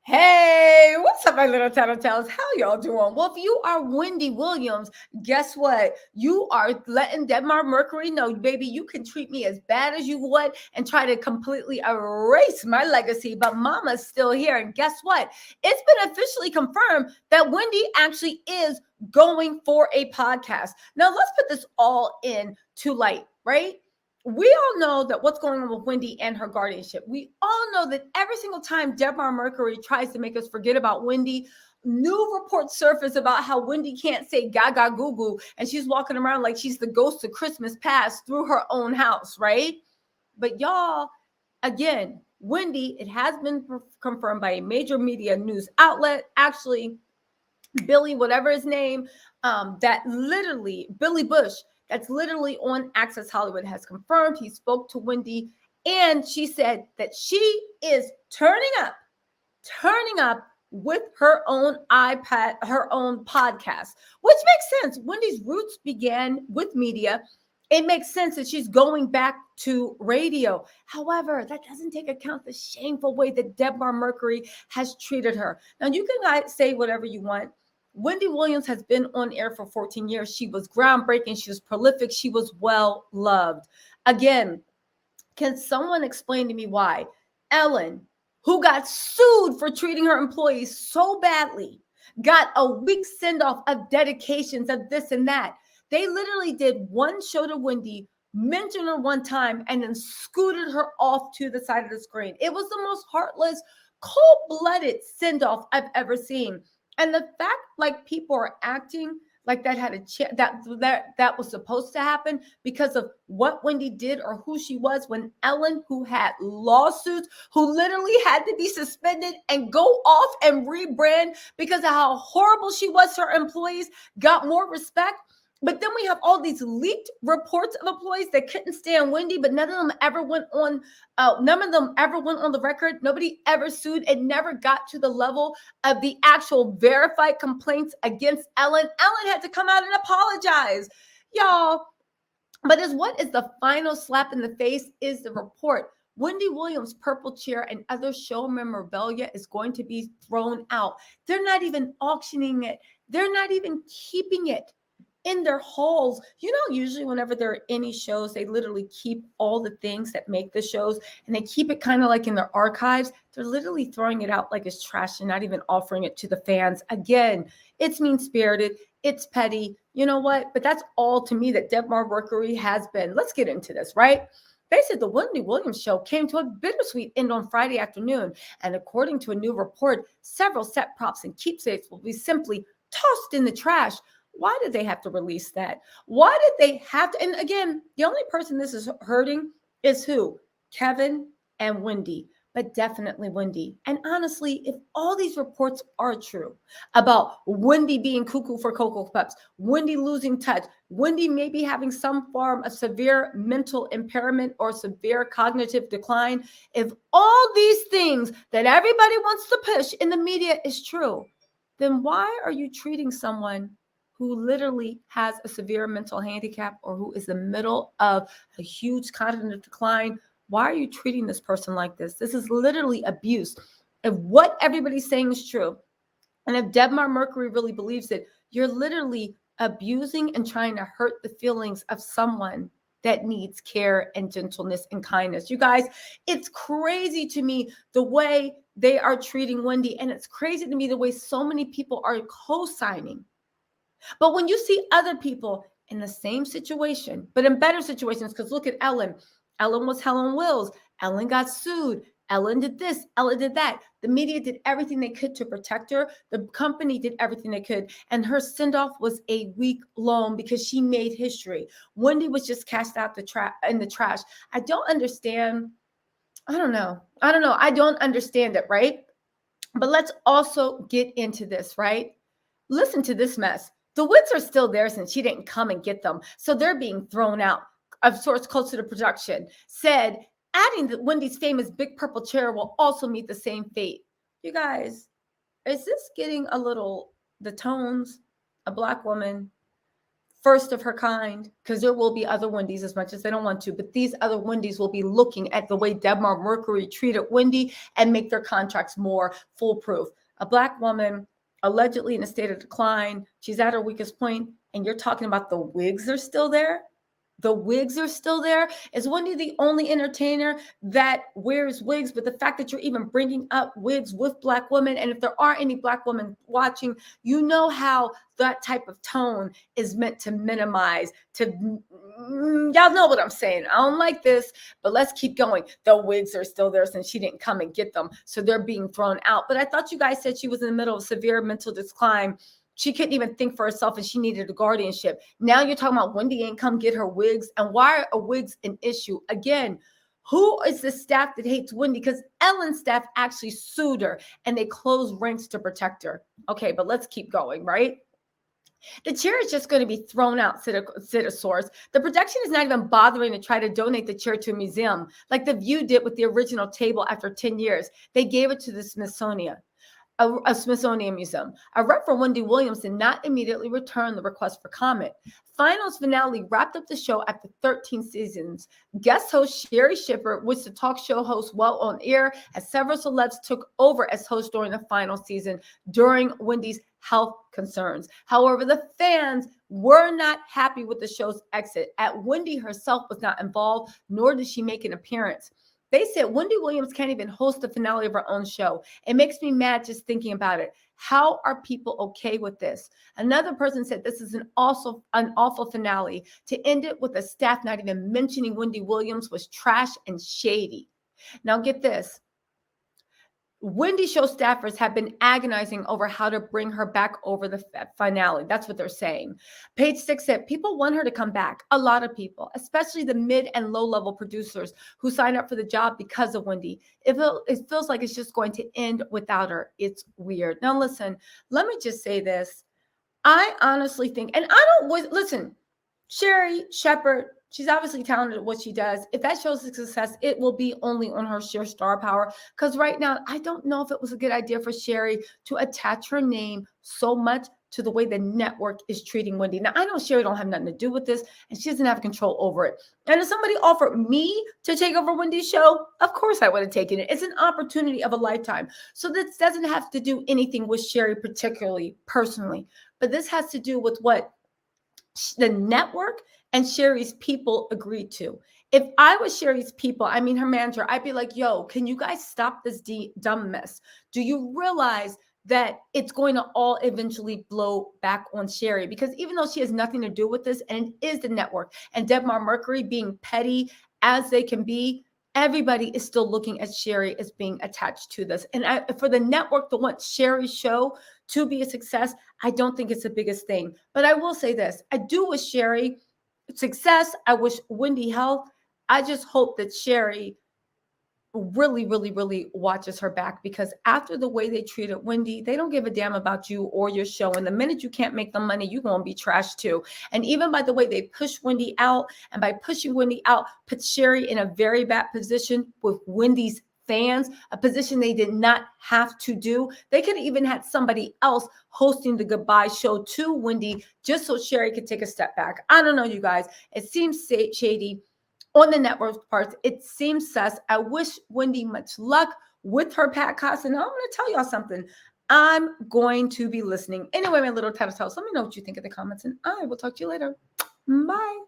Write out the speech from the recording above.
Hey, what's up, my little tattletales? How y'all doing? Well, if you are Wendy Williams, guess what? You are letting Denmark Mercury know, baby, you can treat me as bad as you would and try to completely erase my legacy, but mama's still here. And guess what? It's been officially confirmed that Wendy actually is going for a podcast. Now, let's put this all in to light, right? We all know that what's going on with Wendy and her guardianship. We all know that every single time Deborah Mercury tries to make us forget about Wendy, new reports surface about how Wendy can't say gaga goo goo and she's walking around like she's the ghost of Christmas past through her own house, right? But y'all, again, Wendy, it has been confirmed by a major media news outlet, actually, Billy, whatever his name, that literally, Billy Bush, that's literally on Access Hollywood, has confirmed he spoke to Wendy, and she said that she is turning up with her own iPad, her own podcast, which makes sense. Wendy's roots began with media. It makes sense that she's going back to radio. However, that doesn't take account the shameful way that Deborah Mercury has treated her. Now, you can say whatever you want. Wendy Williams has been on air for 14 years. She was groundbreaking. She was prolific. She was well loved. Again, can someone explain to me why Ellen, who got sued for treating her employees so badly, got a week send off of dedications of this and that? They literally did one show to Wendy, mentioned her one time, and then scooted her off to the side of the screen. It was the most heartless, cold-blooded send off I've ever seen. And the fact like people are acting like that had a that was supposed to happen because of what Wendy did or who she was, when Ellen, who had lawsuits, who literally had to be suspended and go off and rebrand because of how horrible she was to her employees, got more respect. But then we have all these leaked reports of employees that couldn't stand Wendy, but none of them ever went on. None of them ever went on the record. Nobody ever sued. It never got to the level of the actual verified complaints against Ellen. Ellen had to come out and apologize, y'all. But what is the final slap in the face is the report. Wendy Williams' purple chair and other show memorabilia is going to be thrown out. They're not even auctioning it. They're not even keeping it in their halls. You know, usually whenever there are any shows, they literally keep all the things that make the shows and they keep it kind of like in their archives. They're literally throwing it out like it's trash and not even offering it to the fans. Again, it's mean-spirited. It's petty. You know what? But that's all to me that Deborah Mercury has been. Let's get into this, right? They said the Wendy Williams show came to a bittersweet end on Friday afternoon. And according to a new report, several set props and keepsakes will be simply tossed in the trash. Why did they have to release that? Why did they have to? And again, the only person this is hurting is who? Kevin and Wendy, but definitely Wendy. And honestly, if all these reports are true about Wendy being cuckoo for Cocoa Puffs, Wendy losing touch, Wendy maybe having some form of severe mental impairment or severe cognitive decline, if all these things that everybody wants to push in the media is true, then why are you treating someone who literally has a severe mental handicap or who is in the middle of a huge cognitive decline? Why are you treating this person like this? This is literally abuse. If what everybody's saying is true, and if Debmar Mercury really believes it, you're literally abusing and trying to hurt the feelings of someone that needs care and gentleness and kindness. You guys, it's crazy to me the way they are treating Wendy, and it's crazy to me the way so many people are co-signing. But when you see other people in the same situation, but in better situations, because look at Ellen. Ellen was Helen Wills. Ellen got sued. Ellen did this. Ellen did that. The media did everything they could to protect her. The company did everything they could. And her send-off was a week long because she made history. Wendy was just cast out in the trash. I don't understand. I don't know. I don't understand it, right? But let's also get into this, right? Listen to this mess. The wits are still there since she didn't come and get them. So they're being thrown out. A source close to the production said, adding that Wendy's famous big purple chair will also meet the same fate. You guys, is this getting a little, the tones, a Black woman first of her kind, because there will be other Wendys as much as they don't want to, but these other Wendys will be looking at the way Debmar Mercury treated Wendy and make their contracts more foolproof. A Black woman allegedly in a state of decline, she's at her weakest point, and you're talking about the wigs are still there? The wigs are still there. Is Wendy the only entertainer that wears wigs? But the fact that you're even bringing up wigs with Black women, and if there are any Black women watching, you know how that type of tone is meant to minimize, y'all know what I'm saying. I don't like this, but let's keep going. The wigs are still there since she didn't come and get them, so they're being thrown out. But I thought you guys said she was in the middle of severe mental decline. She couldn't even think for herself and she needed a guardianship. Now you're talking about Wendy ain't come get her wigs. And why are wigs an issue? Again, who is the staff that hates Wendy? Because Ellen's staff actually sued her and they closed ranks to protect her. Okay, but let's keep going, right? The chair is just going to be thrown out, said a source. The production is not even bothering to try to donate the chair to a museum, like The View did with the original table after 10 years. They gave it to the Smithsonian. A Smithsonian Museum. A rep for Wendy Williams did not immediately return the request for comment. Finals finale wrapped up the show after 13 seasons. Guest host Sherry Shipper, which the talk show host well on air, as several celebs took over as host during the final season during Wendy's health concerns. However, the fans were not happy with the show's exit. Wendy herself was not involved, nor did she make an appearance. They said Wendy Williams can't even host the finale of her own show. It makes me mad just thinking about it. How are people okay with this? Another person said this is an awful finale. To end it with the staff not even mentioning Wendy Williams was trash and shady. Now get this. Wendy show staffers have been agonizing over how to bring her back over the finale. That's what they're saying. Page 6 said people want her to come back. A lot of people, especially the mid and low level producers who signed up for the job because of Wendy. It feels like it's just going to end without her. It's weird. Now listen, let me just say this. I honestly think, and I don't listen, Sherry Shepard, she's obviously talented at what she does. If that shows a success, it will be only on her sheer star power. Because right now, I don't know if it was a good idea for Sherry to attach her name so much to the way the network is treating Wendy. Now, I know Sherry don't have nothing to do with this, and she doesn't have control over it. And if somebody offered me to take over Wendy's show, of course I would have taken it. It's an opportunity of a lifetime. So this doesn't have to do anything with Sherry particularly, personally. But this has to do with what the network and Sherry's people agreed to. If I was Sherry's people, I mean her manager, I'd be like, yo, can you guys stop this dumb mess? Do you realize that it's going to all eventually blow back on Sherry? Because even though she has nothing to do with this, and it is the network, and Debmar Mercury being petty as they can be, everybody is still looking at Sherry as being attached to this. And for the network to want Sherry's show to be a success, I don't think it's the biggest thing. But I will say this. I do wish Sherry success. I wish Wendy health. I just hope that Sherry really, really, really watches her back, because after the way they treated Wendy, they don't give a damn about you or your show. And the minute you can't make the money, you're going to be trashed too. And even by the way they push Wendy out, and by pushing Wendy out, put Sherry in a very bad position with Wendy's fans, a position they did not have to do. They could have even had somebody else hosting the goodbye show to Wendy just so Sherry could take a step back. I don't know, you guys. It seems shady on the network's part. It seems sus. I wish Wendy much luck with her podcast. And I'm going to tell y'all something. I'm going to be listening. Anyway, my little tattletales, let me know what you think in the comments, and I will talk to you later. Bye.